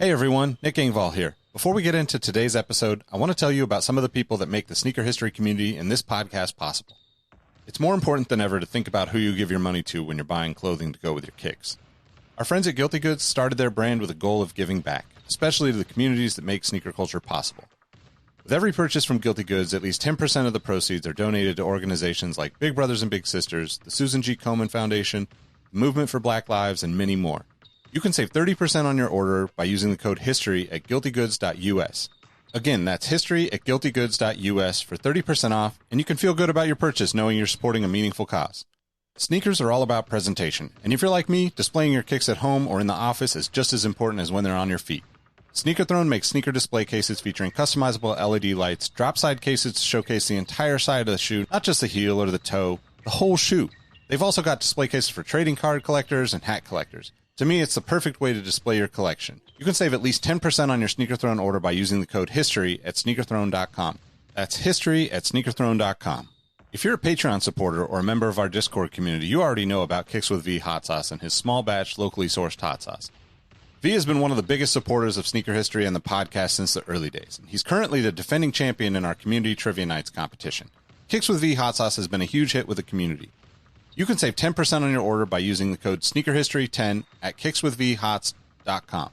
Hey everyone, Nick Engvall here. Before we get into today's episode, I want to tell you about some of the people that make the sneaker history community and this podcast possible. It's more important than ever to think about who you give your money to when you're buying clothing to go with your kicks. Our friends at Guilty Goods started their brand with a goal of giving back, especially to the communities that make sneaker culture possible. With every purchase from Guilty Goods, at least 10% of the proceeds are donated to organizations like Big Brothers and Big Sisters, the Susan G. Komen Foundation, the Movement for Black Lives, and many more. You can save 30% on your order by using the code HISTORY at guiltygoods.us. Again, that's history at guiltygoods.us for 30% off, and you can feel good about your purchase knowing you're supporting a meaningful cause. Sneakers are all about presentation, and if you're like me, displaying your kicks at home or in the office is just as important as when they're on your feet. Sneaker Throne makes sneaker display cases featuring customizable LED lights, drop-side cases to showcase the entire side of the shoe, not just the heel or the toe, the whole shoe. They've also got display cases for trading card collectors and hat collectors. To me, it's the perfect way to display your collection. You can save at least 10% on your Sneaker Throne order by using the code HISTORY at sneakerthrone.com. That's history at sneakerthrone.com. If you're a Patreon supporter or a member of our Discord community, you already know about Kicks with V hot sauce and his small batch, locally sourced hot sauce. V has been one of the biggest supporters of sneaker history and the podcast since the early days. He's currently the defending champion in our community trivia nights competition. Kicks with V hot sauce has been a huge hit with the community. You can save 10% on your order by using the code SneakerHistory10 at kickswithvhots.com.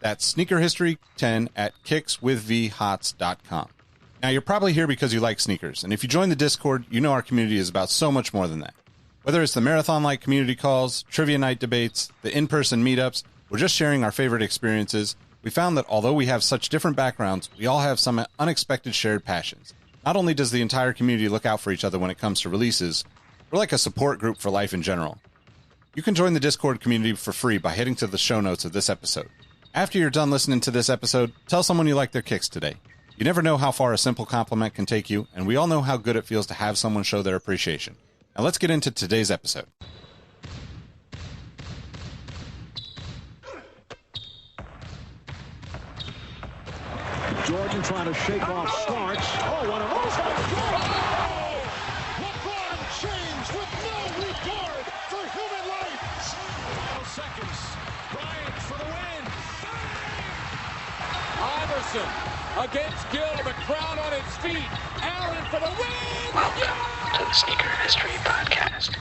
That's SneakerHistory10 at kickswithvhots.com. Now, you're probably here because you like sneakers, and if you join the Discord, you know our community is about so much more than that. Whether it's the marathon-like community calls, trivia night debates, the in-person meetups, or just sharing our favorite experiences, we found that although we have such different backgrounds, we all have some unexpected shared passions. Not only does the entire community look out for each other when it comes to releases, we're like a support group for life in general. You can join the Discord community for free by heading to the show notes of this episode. After you're done listening to this episode, tell someone you like their kicks today. You never know how far a simple compliment can take you, and we all know how good it feels to have someone show their appreciation. Now let's get into today's episode. Jordan trying to shake off Starks. Oh, what a James with no regard for human life. Final seconds. Bryant for the win. Iverson against Gill. The crowd on its feet. Allen for the win. Welcome to the Sneaker History Podcast.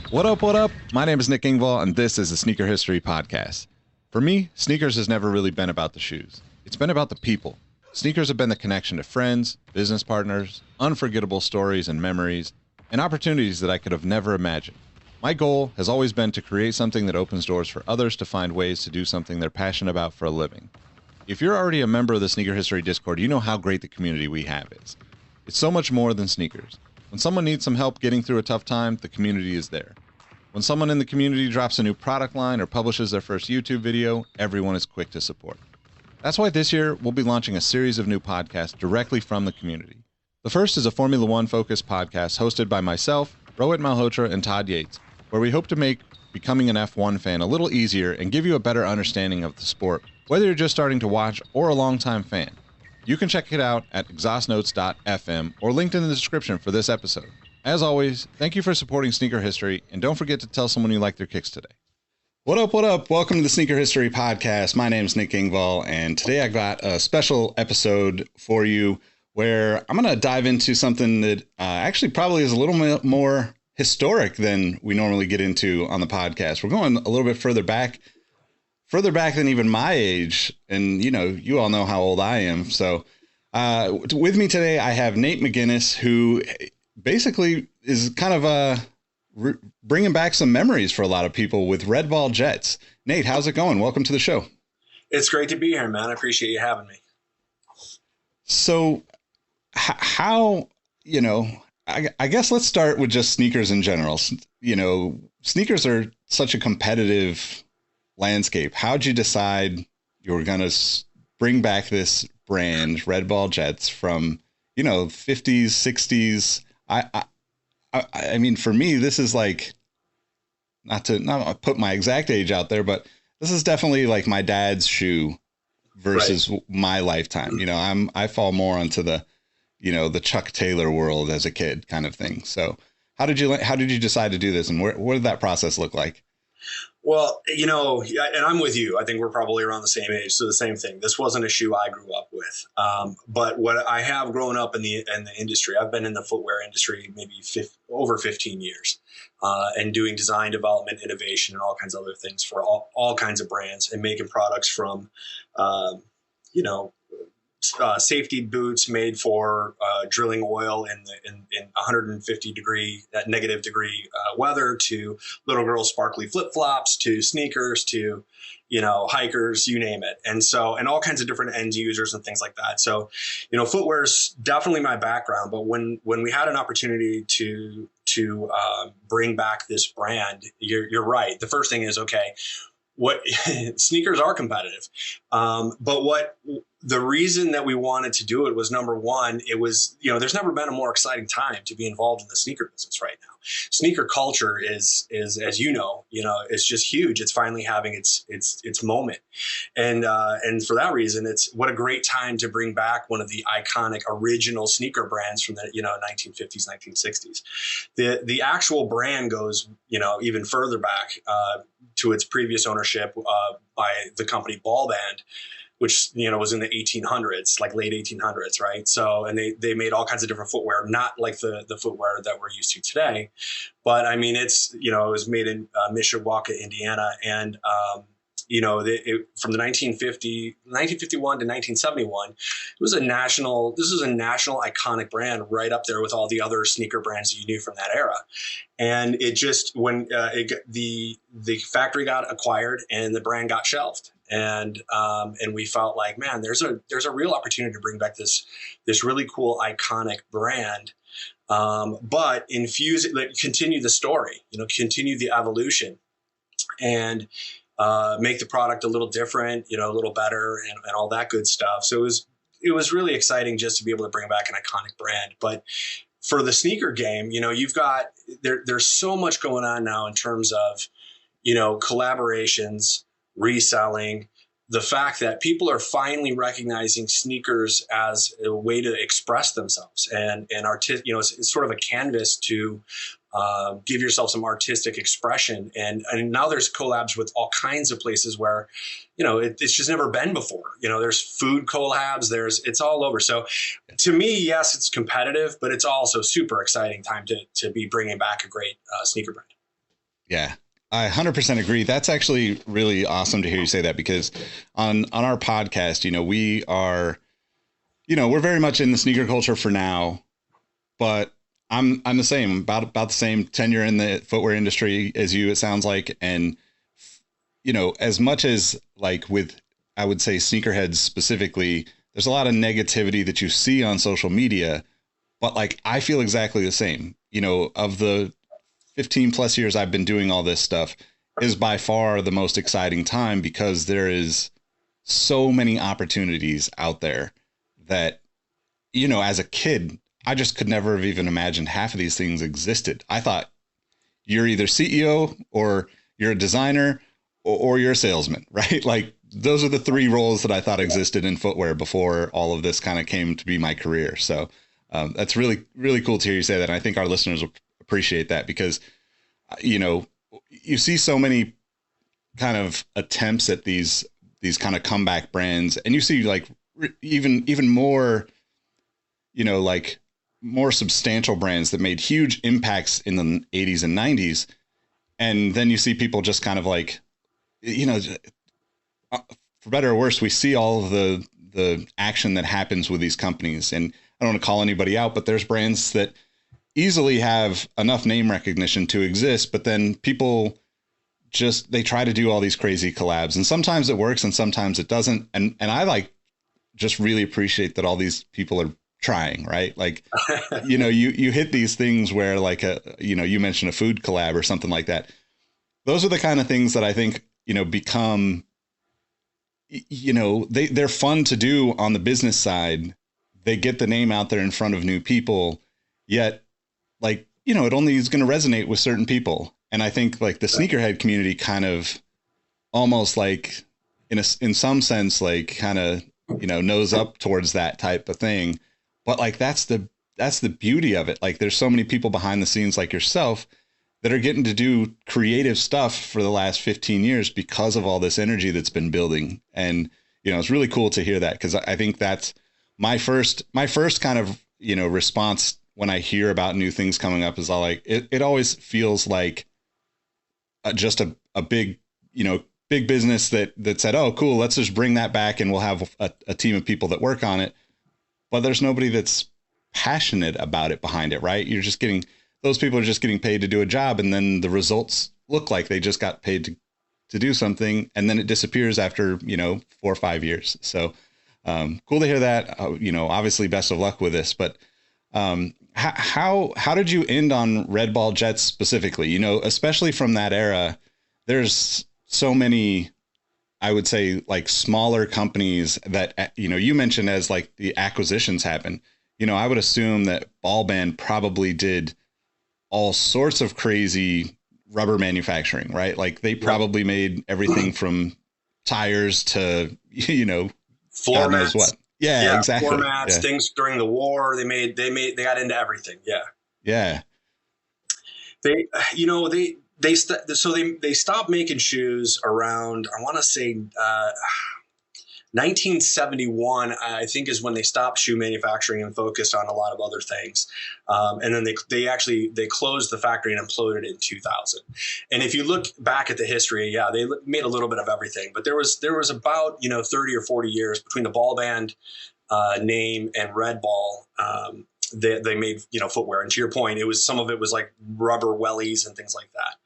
What up, what up? My name is Nick Engvall, and this is the Sneaker History Podcast. For me, sneakers has never really been about the shoes. It's been about the people. Sneakers have been the connection to friends, business partners, unforgettable stories and memories, and opportunities that I could have never imagined. My goal has always been to create something that opens doors for others to find ways to do something they're passionate about for a living. If you're already a member of the Sneaker History Discord, you know how great the community we have is. It's so much more than sneakers. When someone needs some help getting through a tough time, the community is there. When someone in the community drops a new product line or publishes their first YouTube video, everyone is quick to support. That's why this year we'll be launching a series of new podcasts directly from the community. The first is a Formula One focused podcast hosted by myself, Rohit Malhotra, and Todd Yates, where we hope to make becoming an F1 fan a little easier and give you a better understanding of the sport, whether you're just starting to watch or a longtime fan. You can check it out at exhaustnotes.fm or linked in the description for this episode. As always, thank you for supporting Sneaker History, and don't forget to tell someone you like their kicks today. What up, what up? Welcome to the Sneaker History Podcast. My name is Nick Engvall, and today I got a special episode for you where I'm going to dive into something that actually probably is a little bit more historic than we normally get into on the podcast. We're going a little bit further back than even my age, and you all know how old I am. So with me today, I have Nate McGinnis, who basically is kind of bringing back some memories for a lot of people with Red Ball Jets. Nate, how's it going? Welcome to the show. It's great to be here, man. I appreciate you having me. So how, I guess let's start with just sneakers in general. Sneakers are such a competitive landscape. How'd you decide you were going to bring back this brand, Red Ball Jets, from, 50s, 60s? I mean, for me, this is like, not to put my exact age out there, but this is definitely like my dad's shoe versus my lifetime. I fall more onto the Chuck Taylor world as a kid kind of thing. So how did you decide to do this, and what did that process look like? Well, and I'm with you. I think we're probably around the same age. So the same thing. This wasn't a shoe I grew up with. But what I have grown up in the industry, I've been in the footwear industry maybe over 15 years, and doing design, development, innovation, and all kinds of other things for all kinds of brands, and making products from, safety boots made for drilling oil in 150 degree, that negative degree weather, to little girls' sparkly flip flops, to sneakers, to hikers, you name it, and all kinds of different end users and things like that. So, footwear is definitely my background. But when we had an opportunity to bring back this brand, you're right. The first thing is, okay, what sneakers are competitive, but the reason that we wanted to do it was, number one, it was, there's never been a more exciting time to be involved in the sneaker business right now. Sneaker culture is, as it's just huge. It's finally having its moment. And for that reason, it's what a great time to bring back one of the iconic original sneaker brands from the, 1950s, 1960s. The actual brand goes, even further back, to its previous ownership, by the company Ball Band, which, was in the 1800s, like late 1800s. Right. So, and they made all kinds of different footwear, not like the footwear that we're used to today. But I mean, it was made in Mishawaka, Indiana. And, from the 1951 to 1971, this was a national iconic brand, right up there with all the other sneaker brands that you knew from that era. And it just, when the factory got acquired and the brand got shelved. And we felt like, man, there's a real opportunity to bring back this really cool, iconic brand, but infuse it, continue the story, continue the evolution, and make the product a little different, a little better, and all that good stuff. So it was really exciting just to be able to bring back an iconic brand. But for the sneaker game, you've got there's so much going on now in terms of, collaborations, reselling, the fact that people are finally recognizing sneakers as a way to express themselves and it's sort of a canvas to give yourself some artistic expression. And now there's collabs with all kinds of places where, it's just never been before. There's food collabs, it's all over. So to me, yes, it's competitive, but it's also super exciting time to be bringing back a great sneaker brand. Yeah. I 100% agree. That's actually really awesome to hear you say that, because on our podcast, we are, we're very much in the sneaker culture for now, but I'm the same, about the same tenure in the footwear industry as you, it sounds like. And, as much as like with, I would say, sneakerheads specifically, there's a lot of negativity that you see on social media, but like, I feel exactly the same, of the 15 plus years I've been doing all this stuff, is by far the most exciting time, because there is so many opportunities out there that, as a kid, I just could never have even imagined half of these things existed. I thought you're either CEO or you're a designer or you're a salesman, right? Like those are the three roles that I thought existed in footwear before all of this kind of came to be my career. So that's really, really cool to hear you say that. And I think our listeners will appreciate that, because, you see so many kind of attempts at these kind of comeback brands, and you see like even more, like more substantial brands that made huge impacts in the 80s and 90s. And then you see people just kind of like, for better or worse, we see all of the action that happens with these companies. And I don't want to call anybody out, but there's brands that easily have enough name recognition to exist, but then people they try to do all these crazy collabs, and sometimes it works and sometimes it doesn't. And I just really appreciate that all these people are trying, right? Like, you hit these things where like you mentioned a food collab or something like that. Those are the kind of things that I think, become, they're fun to do on the business side. They get the name out there in front of new people, yet like, it only is going to resonate with certain people. And I think like the sneakerhead community kind of almost like in some sense, like kind of, nose up towards that type of thing. But like, that's the beauty of it. Like there's so many people behind the scenes like yourself that are getting to do creative stuff for the last 15 years because of all this energy that's been building. And, it's really cool to hear that, because I think that's my first kind of, response when I hear about new things coming up is all like, it always feels like just a big, big business that said, oh, cool, let's just bring that back and we'll have a team of people that work on it. But there's nobody that's passionate about it behind it, right? Those people are just getting paid to do a job, and then the results look like they just got paid to do something, and then it disappears after 4 or 5 years. So cool to hear that. Obviously best of luck with this, but how did you end on Red Ball Jets specifically? Especially from that era, there's so many, I would say, like smaller companies that you mentioned as like the acquisitions happen. I would assume that Ball Band probably did all sorts of crazy rubber manufacturing, right? Like they probably made everything from tires to, floor mats. What. Yeah, exactly. Floor mats, things during the war. They got into everything. Yeah. Yeah. They stopped making shoes around, I want to say, 1971, I think, is when they stopped shoe manufacturing and focused on a lot of other things. And then they closed the factory and imploded in 2000. And if you look back at the history, they made a little bit of everything. But there was about 30 or 40 years between the Ball Band name and Red Ball. They made footwear, and to your point, some of it was like rubber wellies and things like that.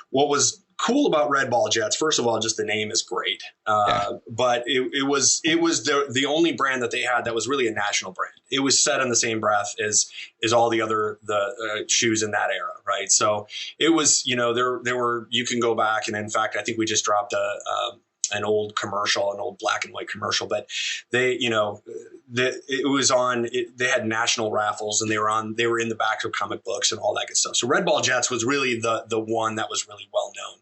What was cool about Red Ball Jets, first of all, just the name is great, but it was the only brand that they had that was really a national brand. It was set in the same breath as all the other shoes in that era, right? So it was there were, you can go back, and in fact I think we just dropped an old commercial, an old black and white commercial, but they, they had national raffles, and they were in the back of comic books and all that good stuff. So Red Ball Jets was really the one that was really well known,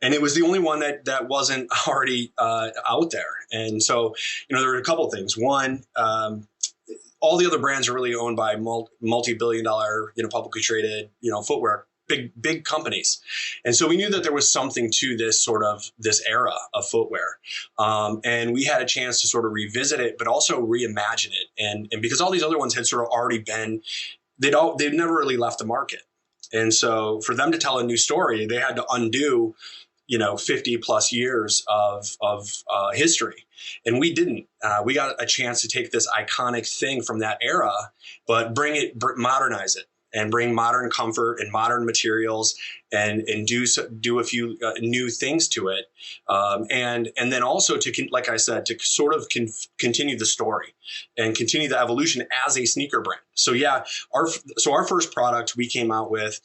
and it was the only one that wasn't already out there. And so, there were a couple of things. One, all the other brands are really owned by multi-billion-dollar, publicly traded, footwear, big companies. And so we knew that there was something to this era of footwear. And we had a chance to sort of revisit it, but also reimagine it. And because all these other ones had sort of already been, they'd never really left the market. And so for them to tell a new story, they had to undo, 50 plus years of history. And we didn't. We got a chance to take this iconic thing from that era, but modernize it, and bring modern comfort and modern materials, and do a few new things to it, and then also like I said, to sort of continue the story and continue the evolution as a sneaker brand. So our first product we came out with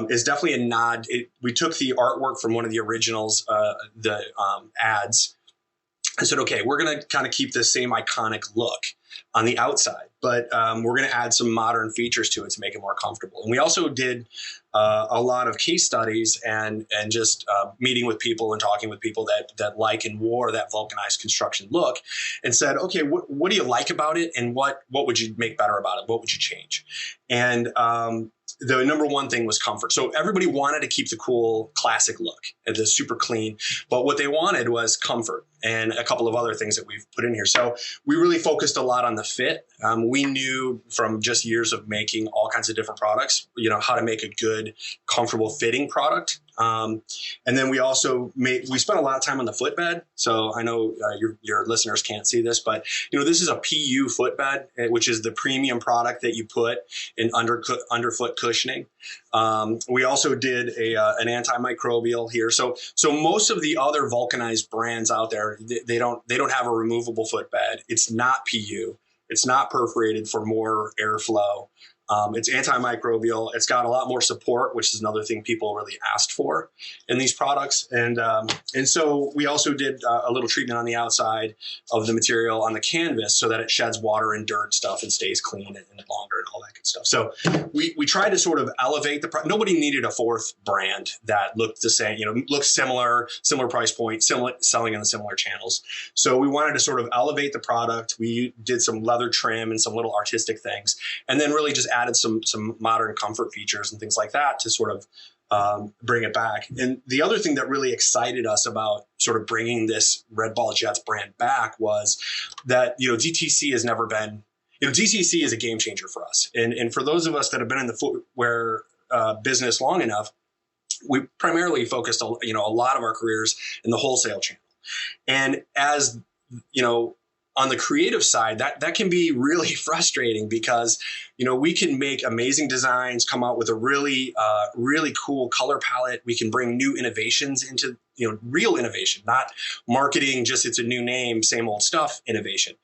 is definitely a nod. We took the artwork from one of the originals, the ads, and said, okay, we're going to kind of keep the same iconic look on the outside, but we're going to add some modern features to it to make it more comfortable. And we also did a lot of case studies and just meeting with people and talking with people that like and wore that vulcanized construction look, and said, okay, what do you like about it, and what would you make better about it? What would you change? And the number one thing was comfort. So everybody wanted to keep the cool classic look, the super clean, but what they wanted was comfort and a couple of other things that we've put in here. So we really focused a lot on the fit. We knew from just years of making all kinds of different products, how to make a good, comfortable fitting product. And then we also we spent a lot of time on the footbed. So I know your listeners can't see this, but this is a PU footbed, which is the premium product that you put in underfoot cushioning. We also did an antimicrobial here. So most of the other vulcanized brands out there, they don't have a removable footbed. It's not PU. It's not perforated for more airflow. It's antimicrobial. It's got a lot more support, which is another thing people really asked for in these products. And so we also did a little treatment on the outside of the material on the canvas so that it sheds water and dirt and stuff and stays clean and longer and all that good stuff. So we tried to sort of elevate nobody needed a fourth brand that looked the same, looked similar price point, selling in the similar channels. So we wanted to sort of elevate the product. We did some leather trim and some little artistic things, and then really just added some modern comfort features and things like that to sort of bring it back. And the other thing that really excited us about sort of bringing this Red Ball Jets brand back was that, DTC has never been, DTC is a game changer for us. And for those of us that have been in the footwear business long enough, we primarily focused, a lot of our careers in the wholesale channel. And as, on the creative side, that can be really frustrating because, we can make amazing designs, come out with a really, really cool color palette. We can bring new innovations into, real innovation, not marketing, just it's a new name, same old stuff innovation.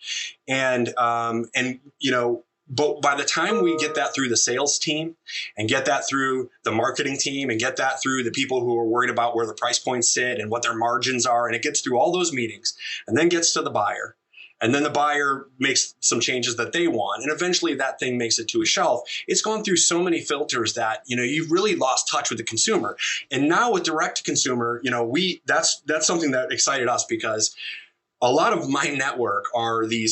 But by the time we get that through the sales team and get that through the marketing team and get that through the people who are worried about where the price points sit and what their margins are, and it gets through all those meetings and then gets to the buyer, and then the buyer makes some changes that they want, and eventually that thing makes it to a shelf. It's gone through so many filters that, you've really lost touch with the consumer. And now with direct to consumer, that's something that excited us because a lot of my network are the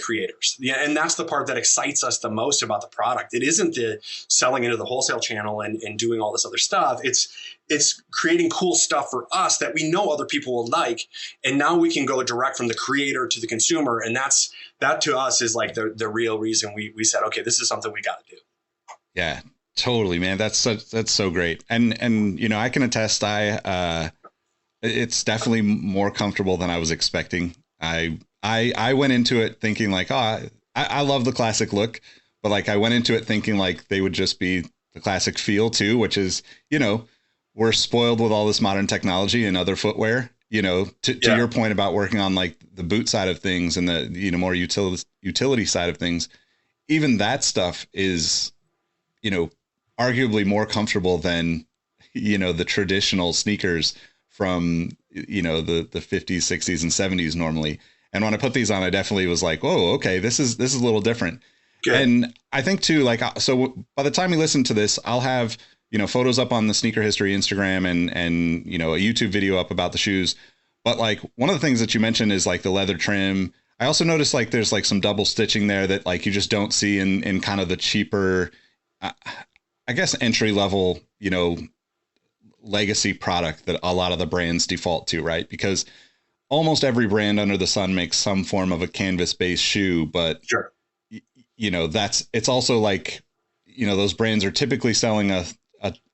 creators. Yeah, and that's the part that excites us the most about the product. It isn't the selling into the wholesale channel and doing all this other stuff. It's creating cool stuff for us that we know other people will like. And now we can go direct from the creator to the consumer. And that to us is like the real reason we said, okay, this is something we got to do. Yeah, totally, man. That's so great. And I can attest, it's definitely more comfortable than I was expecting. I went into it thinking like, I love the classic look, but like I went into it thinking like they would just be the classic feel too, which is, we're spoiled with all this modern technology and other footwear, to your point about working on like the boot side of things and the, more utility side of things. Even that stuff is, arguably more comfortable than, the traditional sneakers from, the 50s, 60s and 70s normally. And when I put these on, I definitely was like, oh, okay, this is a little different. Good. And I think too, like, so by the time you listen to this, I'll have, photos up on the Sneaker History Instagram and, a YouTube video up about the shoes. But like one of the things that you mentioned is like the leather trim. I also noticed like there's like some double stitching there that like you just don't see in kind of the cheaper, I guess, entry level, legacy product that a lot of the brands default to, right? Because almost every brand under the sun makes some form of a canvas based shoe, but sure, it's also like, those brands are typically selling a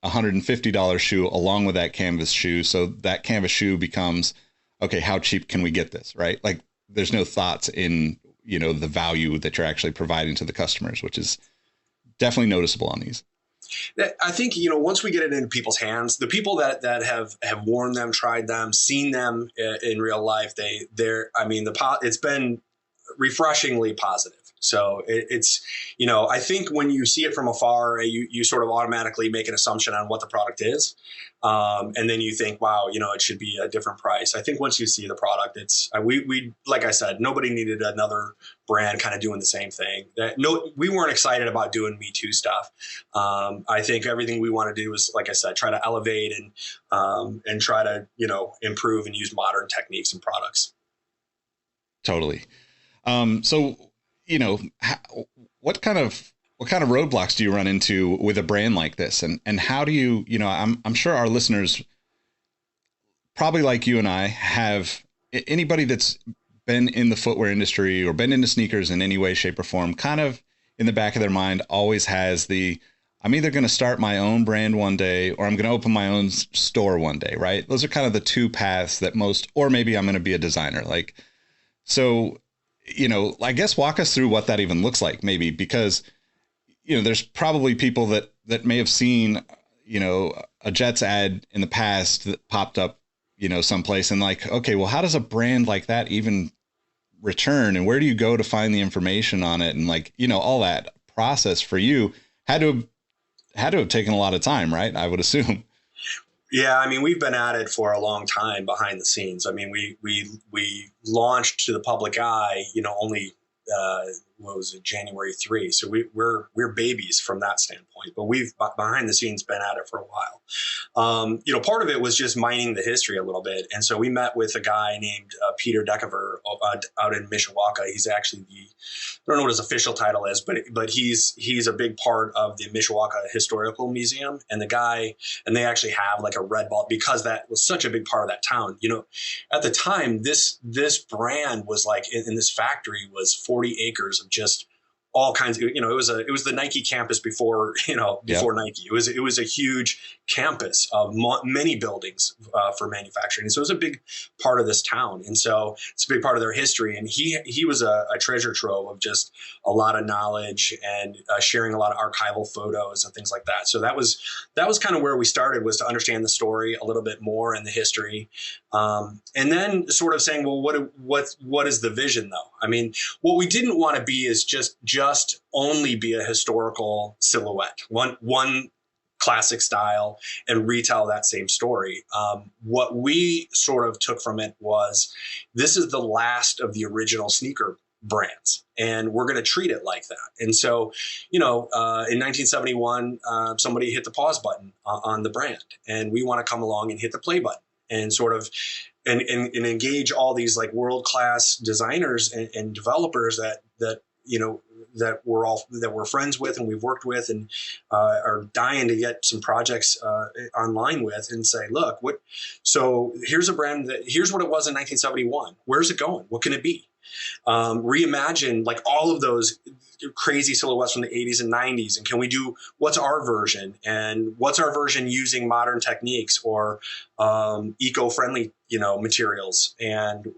$150 shoe along with that canvas shoe. So that canvas shoe becomes, okay, how cheap can we get this? Right? Like there's no thoughts in, the value that you're actually providing to the customers, which is definitely noticeable on these. I think, once we get it into people's hands, the people that have worn them, tried them, seen them in real life, it's been refreshingly positive. So it's, I think when you see it from afar, you sort of automatically make an assumption on what the product is. And then you think, wow, it should be a different price. I think once you see the product, we like I said, nobody needed another brand kind of doing the same thing. We weren't excited about doing Me Too stuff. I think everything we want to do is, like I said, try to elevate and try to, improve and use modern techniques and products. Totally. So, what kind of roadblocks do you run into with a brand like this? And how do you, I'm sure our listeners, probably like you and I, have anybody that's been in the footwear industry or been into sneakers in any way, shape or form, kind of in the back of their mind always has I'm either going to start my own brand one day or I'm going to open my own store one day, right? Those are kind of the two paths that or maybe I'm going to be a designer. Like, so, I guess walk us through what that even looks like, maybe, because, there's probably people that may have seen, a Jets ad in the past that popped up, someplace and like, okay, well, how does a brand like that even return? And where do you go to find the information on it? And like, all that process for you had to have taken a lot of time, right? I would assume. Yeah, we've been at it for a long time behind the scenes. We launched to the public eye, only what was it, January 3. So we're babies from that standpoint, but we've behind the scenes been at it for a while. Part of it was just mining the history a little bit. And so we met with a guy named Peter Deckever out in Mishawaka. He's actually I don't know what his official title is, but he's a big part of the Mishawaka Historical Museum. And they actually have like a red ball because that was such a big part of that town. At the time, this brand was like in this factory was 40 acres of just all kinds of, it was the Nike campus before Nike. It was a huge campus of many buildings for manufacturing. And so it was a big part of this town. And so it's a big part of their history. And he was a treasure trove of just a lot of knowledge and sharing a lot of archival photos and things like that. So that was kind of where we started, was to understand the story a little bit more and the history. And then sort of saying, well, what is the vision though? I mean, what we didn't want to be is just only be a historical silhouette, one classic style, and retell that same story. What we sort of took from it was, this is the last of the original sneaker brands, and we're going to treat it like that. And so, in 1971, somebody hit the pause button on the brand, and we want to come along and hit the play button and sort of and engage all these like world-class designers and developers that we're friends with and we've worked with and are dying to get some projects online with, and say, look, so here's a brand here's what it was in 1971. Where's it going? What can it be? Reimagine like all of those crazy silhouettes from the 80s and 90s. And can we do, what's our version, and what's our version using modern techniques or eco-friendly, materials, and,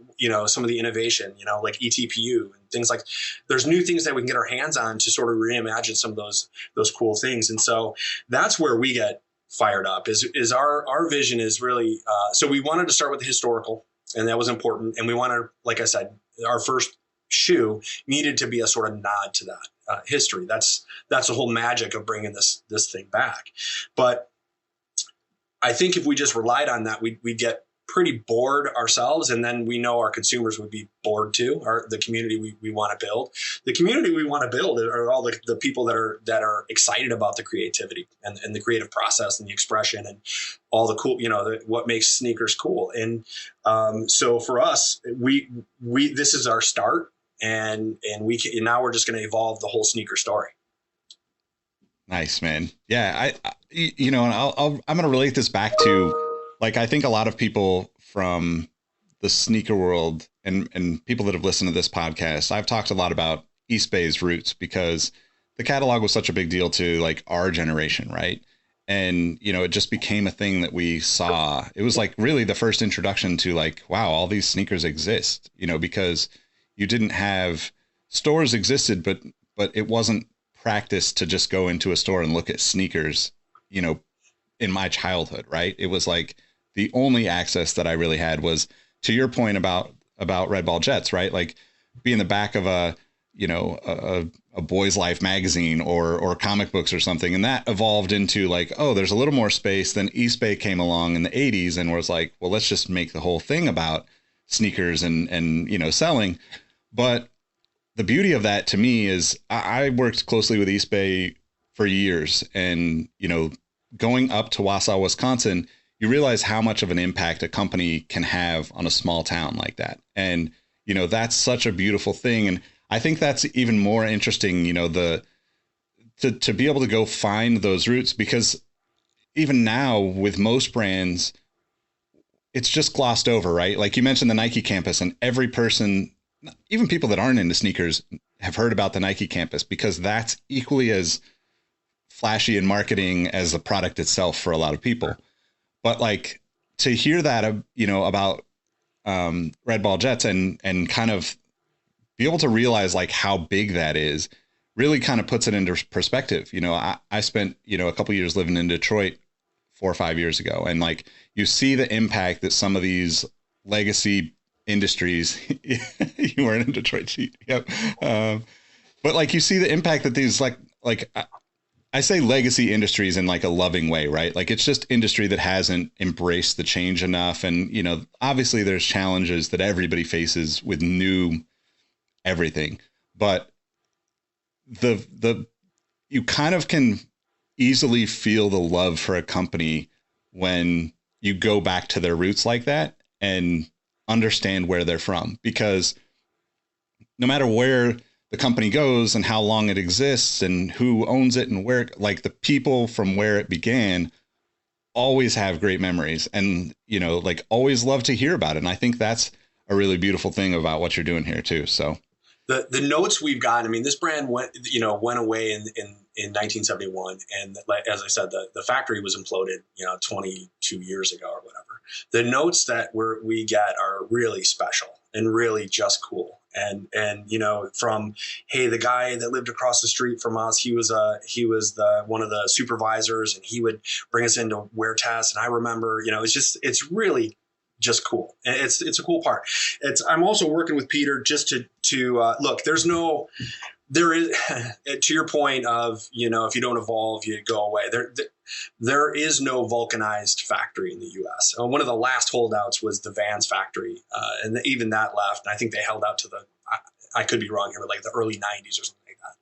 some of the innovation, like eTPU and things like, there's new things that we can get our hands on to sort of reimagine some of those cool things. And so that's where we get fired up is our vision is really, so we wanted to start with the historical, and that was important. And we wanted, like I said, our first shoe needed to be a sort of nod to that history. That's the whole magic of bringing this thing back. But I think if we just relied on that, we'd get pretty bored ourselves, and then we know our consumers would be bored too. The community we want to build. The community we want to build are all the people that are excited about the creativity and the creative process and the expression and all the cool, what makes sneakers cool. And so for us, we this is our start, and now we're just going to evolve the whole sneaker story. Nice, man. Yeah, and I'm going to relate this back to, like, I think a lot of people from the sneaker world and people that have listened to this podcast, I've talked a lot about East Bay's roots, because the catalog was such a big deal to like our generation, right? And, it just became a thing that we saw. It was like really the first introduction to like, wow, all these sneakers exist, because you didn't have, stores existed, but it wasn't practice to just go into a store and look at sneakers, in my childhood, right? It was like the only access that I really had was, to your point about Red Ball Jets, right? Like be in the back of a Boy's Life magazine or comic books or something. And that evolved into like, oh, there's a little more space. Then East Bay came along in the 80s and was like, well, let's just make the whole thing about sneakers and selling. But the beauty of that to me is I worked closely with East Bay for years, and, going up to Wausau, Wisconsin, you realize how much of an impact a company can have on a small town like that. And, that's such a beautiful thing. And I think that's even more interesting, to be able to go find those roots, because even now with most brands, it's just glossed over, right? Like you mentioned the Nike campus, and every person, even people that aren't into sneakers, have heard about the Nike campus, because that's equally as flashy in marketing as the product itself for a lot of people. But like to hear that, about Red Ball Jets and kind of be able to realize like how big that is, really kind of puts it into perspective. I spent, a couple years living in Detroit 4 or 5 years ago, and like you see the impact that some of these legacy industries, you weren't in Detroit, yep. But like you see the impact that these like I say legacy industries in like a loving way, right? Like it's just industry that hasn't embraced the change enough. And, obviously there's challenges that everybody faces with new everything, but you kind of can easily feel the love for a company when you go back to their roots like that and understand where they're from, because no matter where the company goes and how long it exists and who owns it and where, like, the people from where it began always have great memories and, you know, like, always love to hear about it. And I think that's a really beautiful thing about what you're doing here too. So the notes we've gotten, I mean, this brand went away in 1971. And as I said, the factory was imploded, 22 years ago or whatever. The notes that we get are really special and really just cool. And from, hey, the guy that lived across the street from us, he was one of the supervisors, and he would bring us in to wear tests. And I remember, it's really just cool. And it's a cool part. I'm also working with Peter just to look, there is, to your point of, if you don't evolve, you go away. There is no vulcanized factory in the U.S. One of the last holdouts was the Vans factory. And even that left. And I think they held out to I could be wrong here, but like the early 90s or something like that.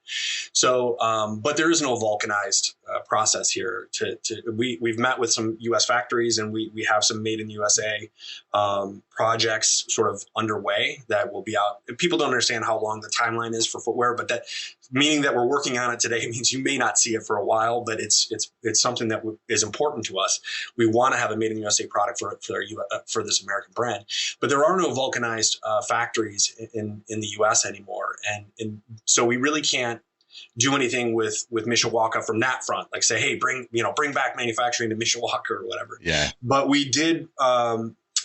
So, but there is no vulcanized process here. We've met with some U.S. factories, and we have some made in the USA projects sort of underway that will be out. People don't understand how long the timeline is for footwear, but that meaning that we're working on it today means you may not see it for a while, but it's something that is important to us. We want to have a made in the USA product for this American brand, but there are no vulcanized factories in the U.S. anymore, and so we really can't do anything with Mishawaka from that front, like say, hey, bring back manufacturing to Mishawaka or whatever. Yeah. But we did,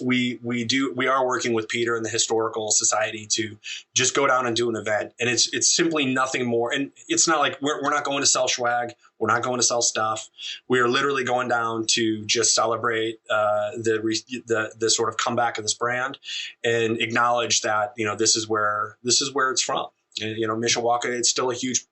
we are working with Peter and the Historical Society to just go down and do an event. And it's simply nothing more. And it's not like we're not going to sell swag. We're not going to sell stuff. We are literally going down to just celebrate the sort of comeback of this brand and acknowledge that, this is where it's from. And, Mishawaka, it's still a huge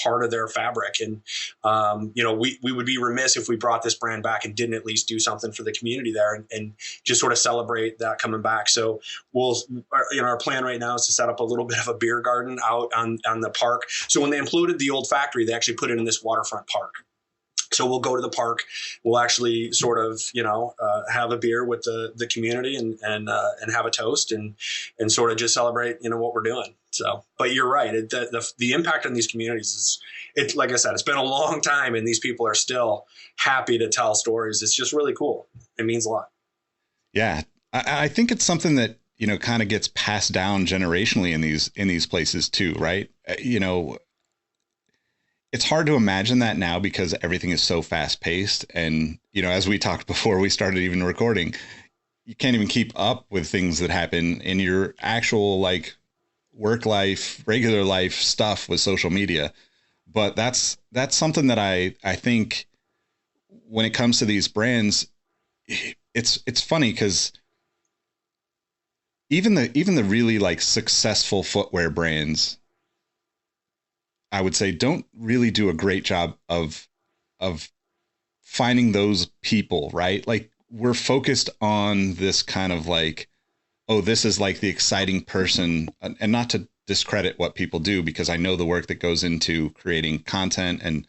part of their fabric. And, we would be remiss if we brought this brand back and didn't at least do something for the community there and just sort of celebrate that coming back. So our plan right now is to set up a little bit of a beer garden out on the park. So when they imploded the old factory, they actually put it in this waterfront park. So we'll go to the park. We'll actually sort of, have a beer with the community and have a toast and sort of just celebrate, what we're doing. So, but you're right. The impact on these communities is, like I said, it's been a long time, and these people are still happy to tell stories. It's just really cool. It means a lot. Yeah, I think it's something that kind of gets passed down generationally in these places too, right? It's hard to imagine that now because everything is so fast paced. And, as we talked before we started even recording, you can't even keep up with things that happen in your actual like work life, regular life stuff with social media. But that's something that I think when it comes to these brands, it's funny because even the really like successful footwear brands, I would say, don't really do a great job of finding those people, right? Like, we're focused on this kind of like, oh, this is like the exciting person, and not to discredit what people do, because I know the work that goes into creating content and,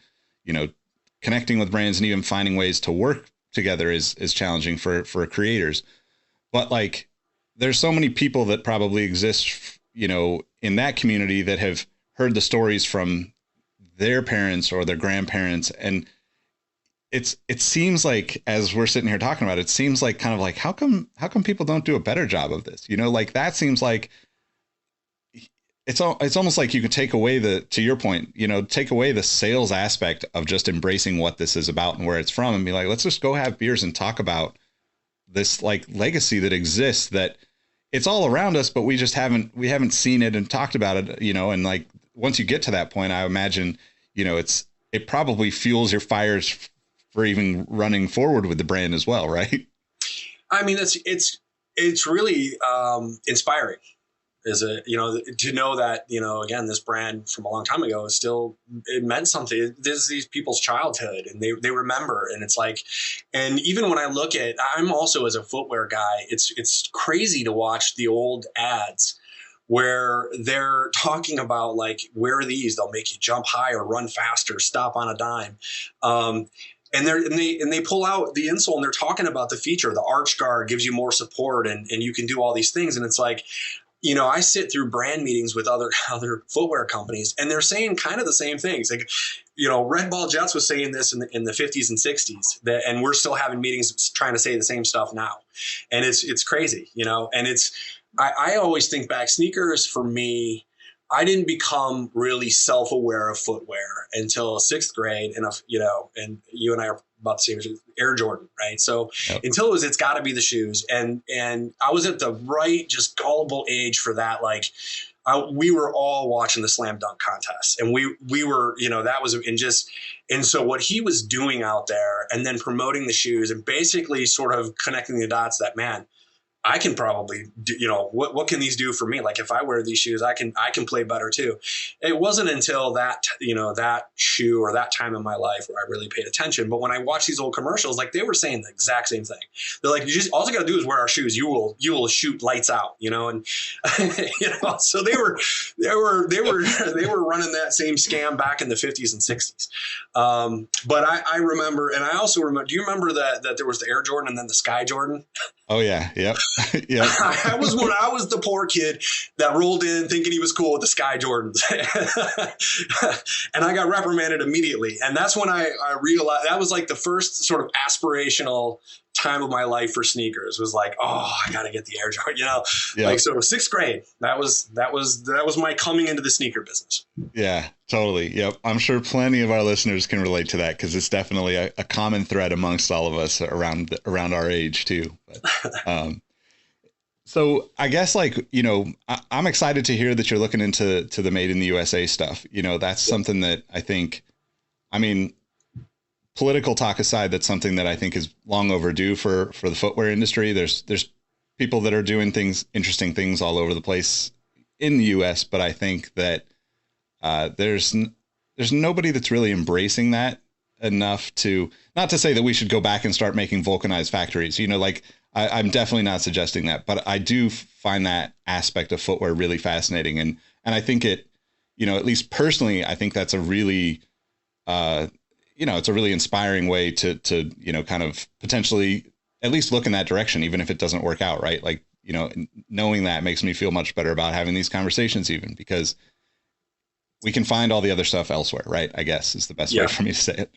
connecting with brands and even finding ways to work together is challenging for creators. But like, there's so many people that probably exist, in that community that have heard the stories from their parents or their grandparents. And it seems like, as we're sitting here talking about it, seems like kind of like, how come people don't do a better job of this? Like, that seems like it's almost like you could take away to your point, take away the sales aspect of just embracing what this is about and where it's from, and be like, let's just go have beers and talk about this like legacy that exists, that it's all around us, but we haven't seen it and talked about it, and like, once you get to that point, I imagine, it probably fuels your fires for even running forward with the brand as well, right? I mean, it's really inspiring, to know that, again, this brand from a long time ago is still, it meant something. This is these people's childhood, and they remember. And it's like, and even when I look I'm also, as a footwear guy, it's crazy to watch the old ads where they're talking about like, wear these, they'll make you jump higher, run faster, stop on a dime. And they pull out the insole and they're talking about the feature. The arch guard gives you more support and you can do all these things. And it's like, you know, I sit through brand meetings with other footwear companies, and they're saying kind of the same things. Like, you know, Red Ball Jets was saying this in the 50s and 60s, and we're still having meetings trying to say the same stuff now. And it's crazy, you know. And I always think back, sneakers for me, I didn't become really self-aware of footwear until sixth grade, and you know, and you and I are about the same age, Air Jordan, right? So until it's got to be the shoes, and I was at the right, just gullible age for that. Like, we were all watching the slam dunk contest, and we were, you know, that was and so what he was doing out there, and then promoting the shoes, and basically sort of connecting the dots that, man, I can probably do, you know, what can these do for me? Like, if I wear these shoes, I can play better too. It wasn't until that, you know, that shoe or that time in my life where I really paid attention. But when I watched these old commercials, like, they were saying the exact same thing. They're like, all you got to do is wear our shoes. You will shoot lights out, you know? And, you know, so they were running that same scam back in the 50s and 60s. But I remember, and I also remember, do you remember that there was the Air Jordan and then the Sky Jordan? Oh yeah. Yep. Yep. I was the poor kid that rolled in thinking he was cool with the Sky Jordans. And I got reprimanded immediately. And that's when I realized that was like the first sort of aspirational time of my life for sneakers, was like, oh, I got to get the Air Jordan, you know. Yep. Like, so sixth grade, that was my coming into the sneaker business. Yeah, totally. Yep. I'm sure plenty of our listeners can relate to that, because it's definitely a common thread amongst all of us around our age too. But, so I guess, like, you know, I'm excited to hear that you're looking into the Made in the USA stuff. You know, that's something that I think, I mean, political talk aside, that's something that I think is long overdue for the footwear industry. There's people that are doing interesting things all over the place in the US, but I think that there's nobody that's really embracing that enough to, not to say that we should go back and start making vulcanized factories, you know, like I'm definitely not suggesting that, but I do find that aspect of footwear really fascinating. And I think it, you know, at least personally, I think that's a really, you know, it's a really inspiring way to, you know, kind of potentially at least look in that direction, even if it doesn't work out. Right. Like, you know, knowing that makes me feel much better about having these conversations, even because we can find all the other stuff elsewhere, right? I guess is the best way for me to say it.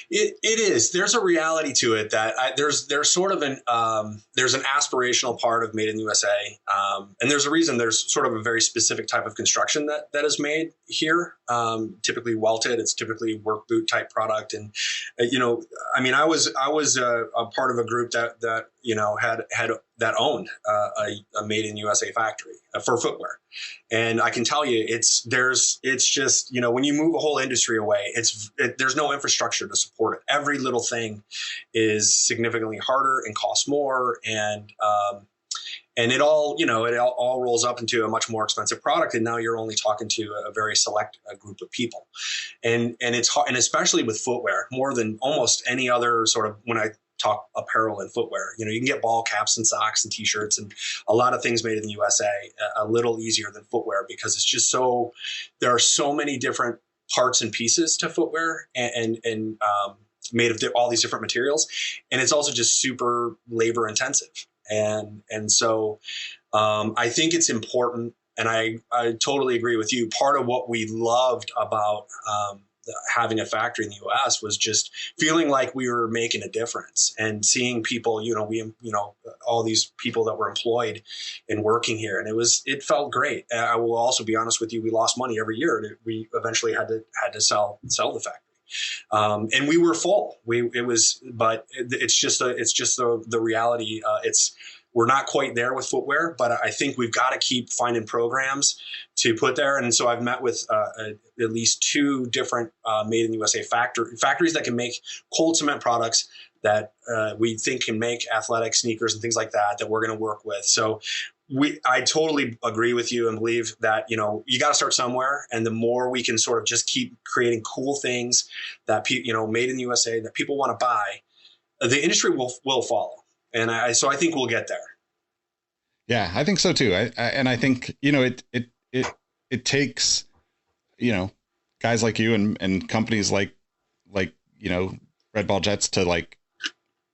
It is. There's a reality to it that there's sort of there's an aspirational part of Made in USA, and there's a reason. There's sort of a very specific type of construction that is made here. Typically welted. It's typically work boot type product, and you know, I mean, I was a part of a group that you know had that owned a Made in USA factory for footwear. And I can tell you, it's just, you know, when you move a whole industry away, there's no infrastructure to support it. Every little thing is significantly harder and costs more. And it all, you know, it all rolls up into a much more expensive product. And now you're only talking to a very select group of people. And it's hard, and especially with footwear, more than almost any other sort of, when I talk apparel and footwear, you know, you can get ball caps and socks and t-shirts and a lot of things made in the USA a little easier than footwear, because it's just there are so many different parts and pieces to footwear and made of all these different materials. And it's also just super labor intensive. And so I think it's important. And I totally agree with you. Part of what we loved about having a factory in the US was just feeling like we were making a difference and seeing people, you know, all these people that were employed and working here. And it felt great. I will also be honest with you. We lost money every year, and we eventually had to sell the factory. And we were full. But it's just the reality. We're not quite there with footwear, but I think we've got to keep finding programs to put there. And so I've met with at least 2 different Made in USA factories that can make cold cement products that we think can make athletic sneakers and things like that we're going to work with. So I totally agree with you and believe that, you know, you got to start somewhere. And the more we can sort of just keep creating cool things that, you know, Made in the USA that people want to buy, the industry will follow. And so I think we'll get there. Yeah, I think so too. And I think, it takes, guys like you and companies like, Red Ball Jets to like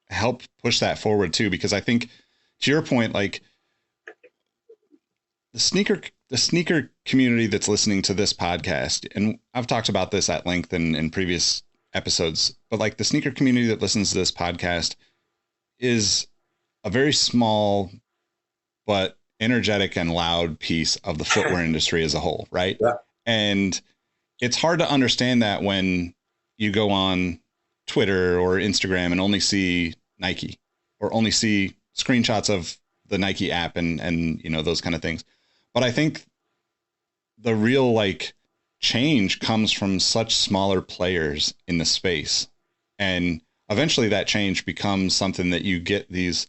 help push that forward too, because I think to your point, like the sneaker community that's listening to this podcast, and I've talked about this at length in previous episodes, but like the sneaker community that listens to this podcast is a very small but energetic and loud piece of the footwear industry as a whole, right? Yeah. And it's hard to understand that when you go on Twitter or Instagram and only see Nike or only see screenshots of the Nike app and those kind of things. But I think the real like change comes from such smaller players in the space. And eventually that change becomes something that you get these,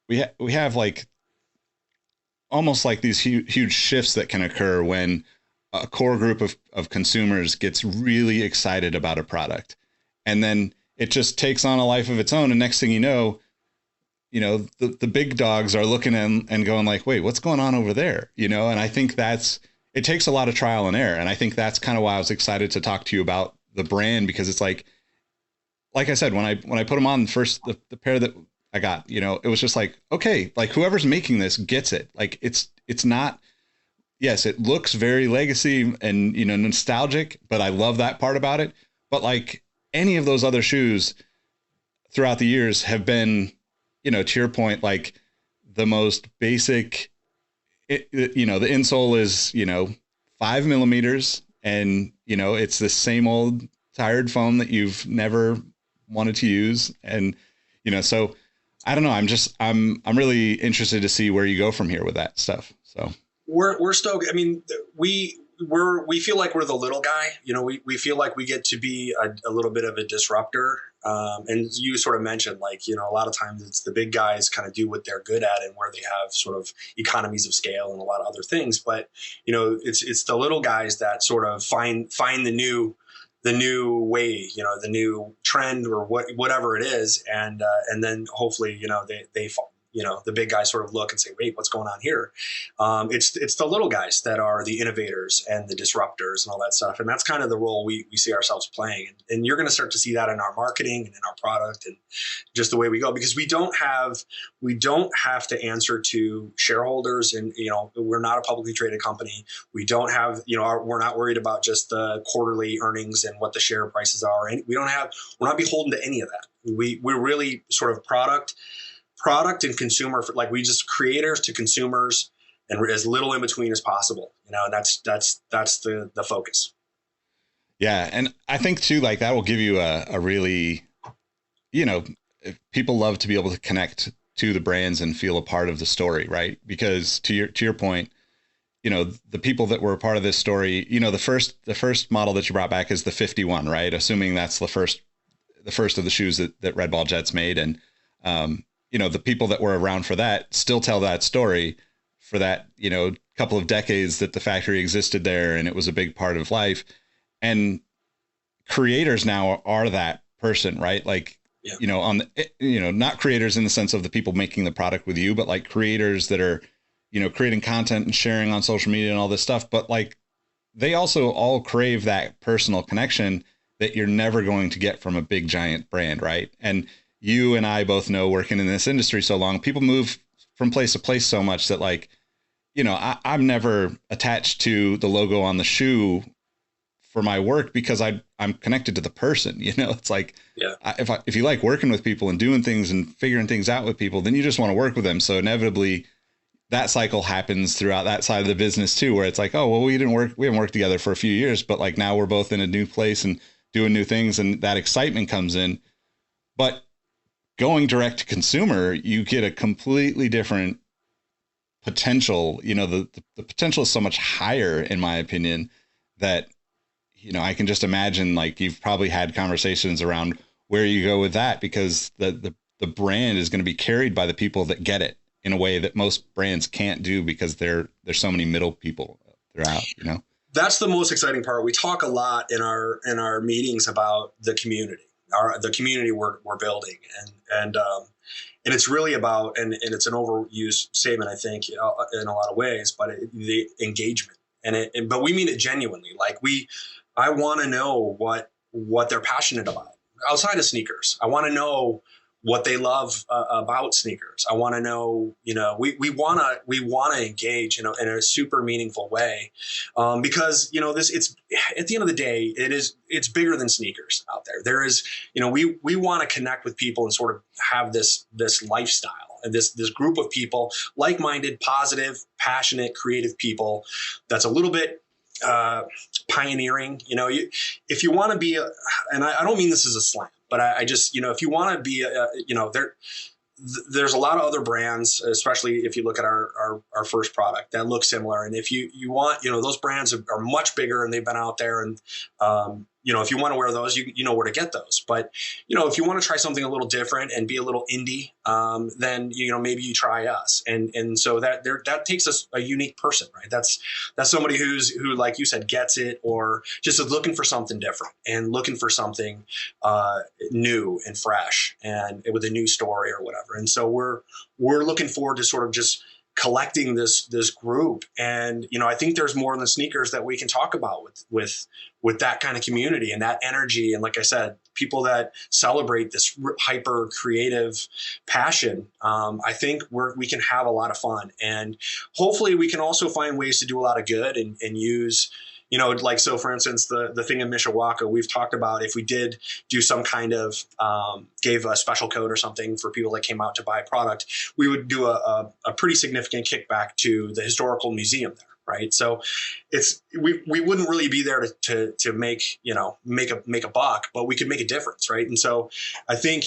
we have like almost like these huge shifts that can occur when a core group of consumers gets really excited about a product, and then it just takes on a life of its own. And next thing you know, the big dogs are looking and going like, wait, what's going on over there? And I think it takes a lot of trial and error. And I think that's kind of why I was excited to talk to you about the brand, because it's like I said, when I put them on first, the pair that I got, it was just like, okay, like whoever's making this gets it. Like it's not, yes, it looks very legacy and, nostalgic, but I love that part about it. But like any of those other shoes throughout the years have been, to your point, like the most basic, the insole is, 5 millimeters, and, it's the same old tired foam that you've never wanted to use. And, so I don't know. I'm really interested to see where you go from here with that stuff. So we're stoked. I mean, we feel like we're the little guy. We feel like we get to be a little bit of a disruptor. And you sort of mentioned, like, a lot of times it's the big guys kind of do what they're good at and where they have sort of economies of scale and a lot of other things. But, it's the little guys that sort of find the new way, the new trend or whatever it is. And then hopefully, they the big guys sort of look and say, wait, what's going on here? It's the little guys that are the innovators and the disruptors and all that stuff. And that's kind of the role we see ourselves playing. And you're going to start to see that in our marketing and in our product and just the way we go, because we don't have to answer to shareholders. And, we're not a publicly traded company. We don't have, we're not worried about just the quarterly earnings and what the share prices are. And we're not beholden to any of that. We're really sort of product and consumer, like we just creators to consumers and as little in between as possible, and that's the focus. Yeah. And I think too, like that will give you a really, people love to be able to connect to the brands and feel a part of the story, right? Because to your point, the people that were a part of this story, the first model that you brought back is the 51, right? Assuming that's the first of the shoes that Red Ball Jets made. And, the people that were around for that still tell that story for that, couple of decades that the factory existed there and it was a big part of life. And creators now are that person, right? Like, yeah. Not creators in the sense of the people making the product with you, but like creators that are, creating content and sharing on social media and all this stuff. But like, they also all crave that personal connection that you're never going to get from a big giant brand, right? And you and I both know, working in this industry so long, people move from place to place so much that like, I'm never attached to the logo on the shoe for my work because I'm connected to the person. It's like, yeah. If you like working with people and doing things and figuring things out with people, then you just want to work with them. So inevitably that cycle happens throughout that side of the business too, where it's like, oh, well, we haven't worked together for a few years, but like now we're both in a new place and doing new things, and that excitement comes in. But going direct to consumer, you get a completely different potential. The potential is so much higher, in my opinion, that, I can just imagine, like, you've probably had conversations around where you go with that, because the brand is going to be carried by the people that get it in a way that most brands can't do, because there's so many middle people throughout, That's the most exciting part. We talk a lot in our meetings about the community. the community we're building, and it's really about, and it's an overused statement, I think, in a lot of ways, but the engagement, but we mean it genuinely. Like I want to know what they're passionate about outside of sneakers. I want to know what they love about sneakers. I want to know, we want to engage, in a super meaningful way, because, it's at the end of the day, it's bigger than sneakers out there. There is, we want to connect with people and sort of have this lifestyle and this group of people, like-minded, positive, passionate, creative people. That's a little bit pioneering. If you want to be and I don't mean this as a slam, but I just, if you want to be, there's a lot of other brands, especially if you look at our first product, that look similar. And if you want, those brands are much bigger and they've been out there. And, if you want to wear those, you know where to get those. But, if you want to try something a little different and be a little indie, then, maybe you try us. And so that takes us a unique person, right? That's somebody who, like you said, gets it, or just is looking for something different and looking for something new and fresh and with a new story or whatever. And so we're looking forward to sort of just collecting this group. And, I think there's more in the sneakers that we can talk about with that kind of community and that energy. And like I said, people that celebrate this hyper creative passion. I think we can have a lot of fun, and hopefully we can also find ways to do a lot of good and use, like, so for instance, the thing in Mishawaka, we've talked about, if we did do some kind of, gave a special code or something for people that came out to buy a product, we would do a pretty significant kickback to the historical museum there. Right. So we wouldn't really be there to make a buck, but we could make a difference. Right. And so I think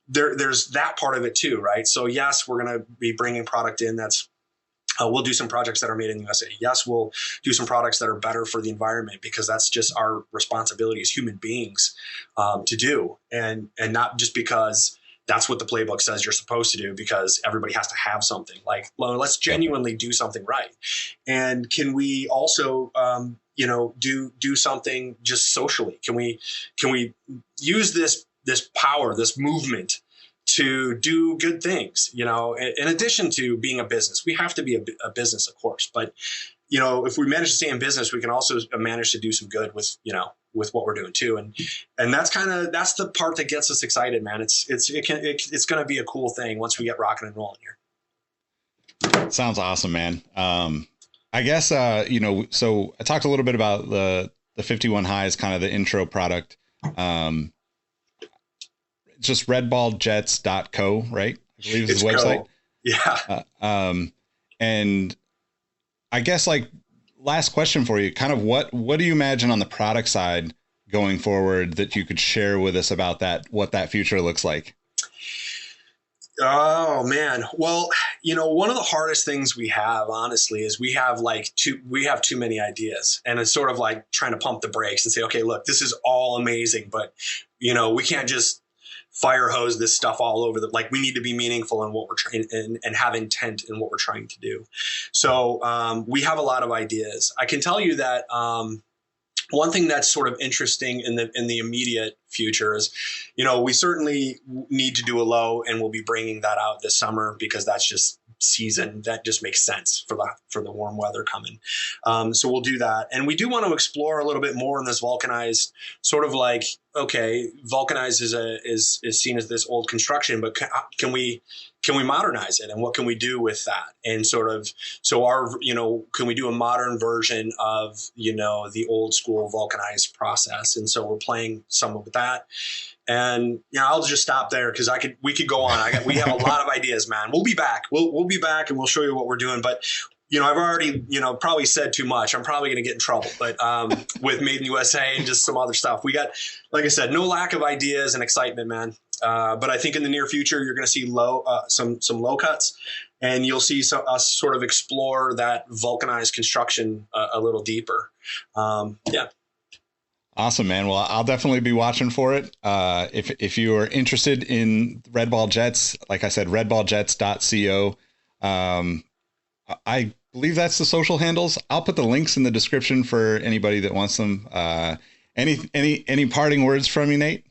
there's that part of it too. Right. So yes, we're going to be bringing product in that's, we'll do some projects that are made in the USA. Yes, we'll do some products that are better for the environment, because that's just our responsibility as human beings to do, and not just because that's what the playbook says you're supposed to do, because everybody has to have something. Like, well, let's genuinely do something right. And can we also, do something just socially? Can we use this power, this movement, to do good things, in addition to being a business? We have to be a business, of course, but, if we manage to stay in business, we can also manage to do some good with what we're doing too. And that's the part that gets us excited, man. It's going to be a cool thing once we get rocking and rolling here. Sounds awesome, man. I guess, so I talked a little bit about the 51 High as kind of the intro product. Just redballjets.co, right? I believe is the website. Yeah. And I guess, like, last question for you, kind of what do you imagine on the product side going forward that you could share with us about what that future looks like? Oh man. Well, one of the hardest things we have, honestly, is we have too many ideas, and it's sort of like trying to pump the brakes and say, okay, look, this is all amazing, but we can't just fire hose this stuff all over we need to be meaningful in what we're trying and have intent in what we're trying to do. So we have a lot of ideas. I can tell you that one thing that's sort of interesting in the immediate future is, we certainly need to do a low, and we'll be bringing that out this summer, because that's just season. That just makes sense for the warm weather coming. So we'll do that. And we do want to explore a little bit more in this vulcanized, sort of like, okay, vulcanized is seen as this old construction, but can we modernize it, and what can we do with that? And sort of, can we do a modern version of, the old school vulcanized process? And so we're playing some of that. And I'll just stop there, because we could go on. We have a lot of ideas, man. We'll be back. We'll be back, and we'll show you what we're doing. But I've already probably said too much. I'm probably going to get in trouble. But with Made in USA and just some other stuff, we got, like I said, no lack of ideas and excitement, man. But I think in the near future, you're going to see some low cuts, and you'll see us sort of explore that vulcanized construction a little deeper. Yeah. Awesome, man. Well, I'll definitely be watching for it. If you are interested in Red Ball Jets, like I said, redballjets.co. I believe that's the social handles. I'll put the links in the description for anybody that wants them. Any parting words from you, Nate?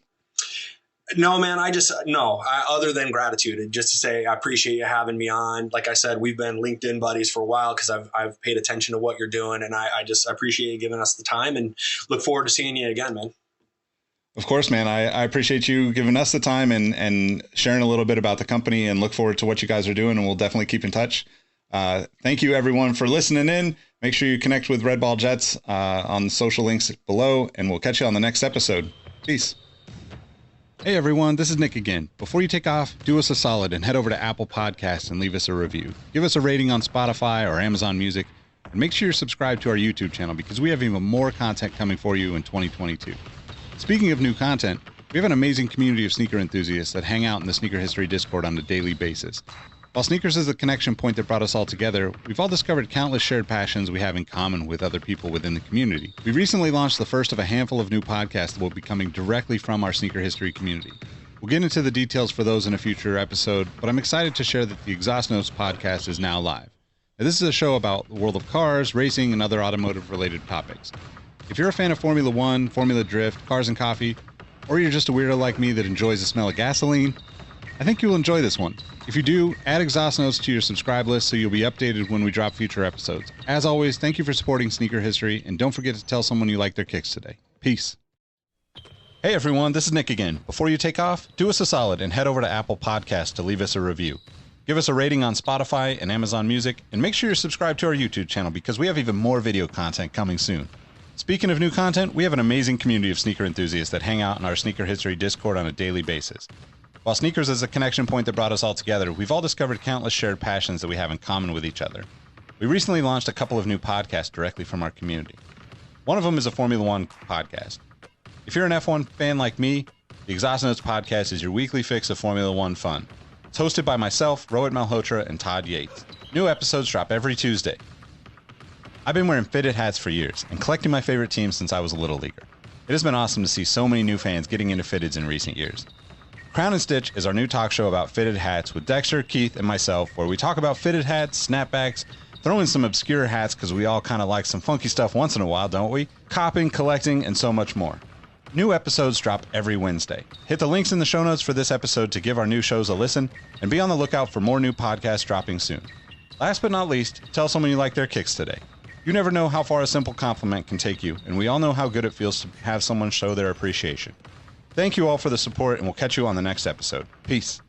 No, man, other than gratitude, just to say, I appreciate you having me on. Like I said, we've been LinkedIn buddies for a while because I've paid attention to what you're doing, and I appreciate you giving us the time and look forward to seeing you again, man. Of course, man. I appreciate you giving us the time and sharing a little bit about the company, and look forward to what you guys are doing, and we'll definitely keep in touch. Thank you, everyone, for listening in. Make sure you connect with Red Ball Jets on the social links below, and we'll catch you on the next episode. Peace. Hey everyone, this is Nick again. Before you take off, do us a solid and head over to Apple Podcasts and leave us a review. Give us a rating on Spotify or Amazon Music, and make sure you're subscribed to our YouTube channel because we have even more content coming for you in 2022. Speaking of new content, we have an amazing community of sneaker enthusiasts that hang out in the Sneaker History Discord on a daily basis. While sneakers is the connection point that brought us all together, we've all discovered countless shared passions we have in common with other people within the community. We recently launched the first of a handful of new podcasts that will be coming directly from our sneaker history community. We'll get into the details for those in a future episode, but I'm excited to share that the Exhaust Notes podcast is now live. Now, this is a show about the world of cars, racing, and other automotive-related topics. If you're a fan of Formula One, Formula Drift, cars and coffee, or you're just a weirdo like me that enjoys the smell of gasoline, I think you'll enjoy this one. If you do, add Exhaust Notes to your subscribe list so you'll be updated when we drop future episodes. As always, thank you for supporting Sneaker History, and don't forget to tell someone you like their kicks today. Peace. Hey everyone, this is Nick again. Before you take off, do us a solid and head over to Apple Podcasts to leave us a review. Give us a rating on Spotify and Amazon Music, and make sure you're subscribed to our YouTube channel because we have even more video content coming soon. Speaking of new content, we have an amazing community of sneaker enthusiasts that hang out in our Sneaker History Discord on a daily basis. While sneakers is a connection point that brought us all together, we've all discovered countless shared passions that we have in common with each other. We recently launched a couple of new podcasts directly from our community. One of them is a Formula One podcast. If you're an F1 fan like me, the Exhaust Notes podcast is your weekly fix of Formula One fun. It's hosted by myself, Rohit Malhotra, and Todd Yates. New episodes drop every Tuesday. I've been wearing fitted hats for years and collecting my favorite teams since I was a little leaguer. It has been awesome to see so many new fans getting into fitteds in recent years. Crown and Stitch is our new talk show about fitted hats with Dexter, Keith, and myself, where we talk about fitted hats, snapbacks, throw in some obscure hats because we all kind of like some funky stuff once in a while, don't we? Copping, collecting, and so much more. New episodes drop every Wednesday. Hit the links in the show notes for this episode to give our new shows a listen, and be on the lookout for more new podcasts dropping soon. Last but not least, tell someone you like their kicks today. You never know how far a simple compliment can take you, and we all know how good it feels to have someone show their appreciation. Thank you all for the support, and we'll catch you on the next episode. Peace.